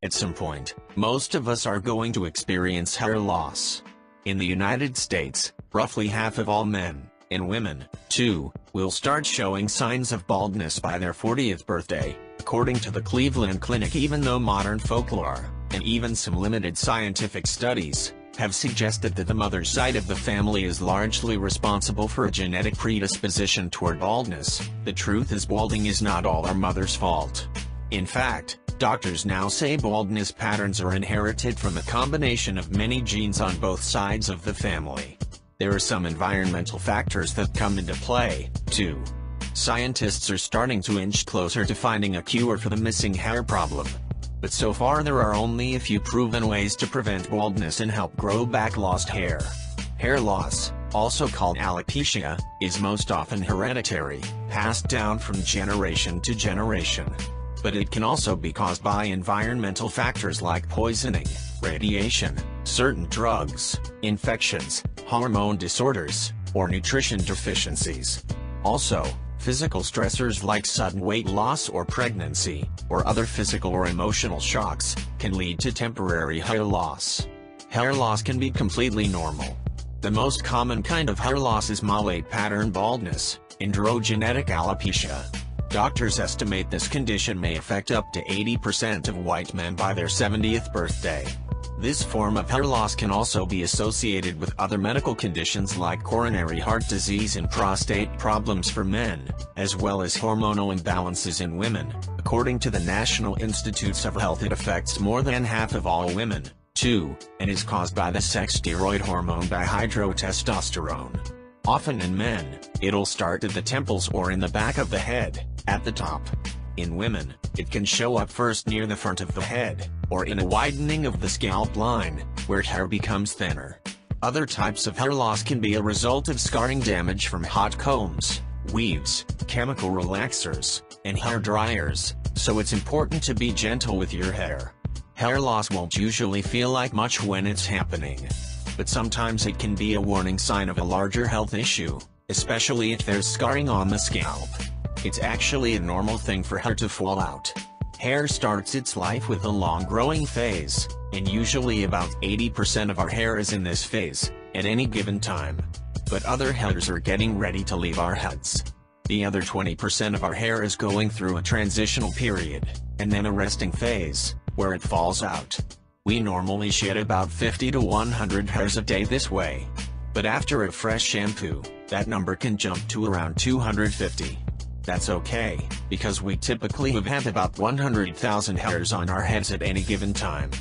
At some point, most of us are going to experience hair loss. In the United States, roughly half of all men, and women, too, will start showing signs of baldness by their 40th birthday, according to the Cleveland Clinic. Even though modern folklore, and even some limited scientific studies, have suggested that the mother's side of the family is largely responsible for a genetic predisposition toward baldness, the truth is balding is not all our mother's fault. In fact, doctors now say baldness patterns are inherited from a combination of many genes on both sides of the family. There are some environmental factors that come into play, too. Scientists are starting to inch closer to finding a cure for the missing hair problem. But so far there are only a few proven ways to prevent baldness and help grow back lost hair. Hair loss, also called alopecia, is most often hereditary, passed down from generation to generation. But it can also be caused by environmental factors like poisoning, radiation, certain drugs, infections, hormone disorders, or nutrition deficiencies. Also, physical stressors like sudden weight loss or pregnancy, or other physical or emotional shocks, can lead to temporary hair loss. Hair loss can be completely normal. The most common kind of hair loss is mallate pattern baldness, androgenetic alopecia. Doctors estimate this condition may affect up to 80% of white men by their 70th birthday. This form of hair loss can also be associated with other medical conditions like coronary heart disease and prostate problems for men, as well as hormonal imbalances in women. According to the National Institutes of Health, it affects more than half of all women, too, and is caused by the sex steroid hormone dihydrotestosterone. Often in men, it'll start at the temples or in the back of the head, at the top. In women, it can show up first near the front of the head, or in a widening of the scalp line, where hair becomes thinner. Other types of hair loss can be a result of scarring damage from hot combs, weaves, chemical relaxers, and hair dryers, so it's important to be gentle with your hair. Hair loss won't usually feel like much when it's happening. But sometimes it can be a warning sign of a larger health issue, especially if there's scarring on the scalp. It's actually a normal thing for hair to fall out. Hair starts its life with a long growing phase, and usually about 80% of our hair is in this phase, at any given time. But other hairs are getting ready to leave our heads. The other 20% of our hair is going through a transitional period, and then a resting phase, where it falls out. We normally shed about 50 to 100 hairs a day this way. But after a fresh shampoo, that number can jump to around 250. That's okay, because we typically have about 100,000 hairs on our heads at any given time.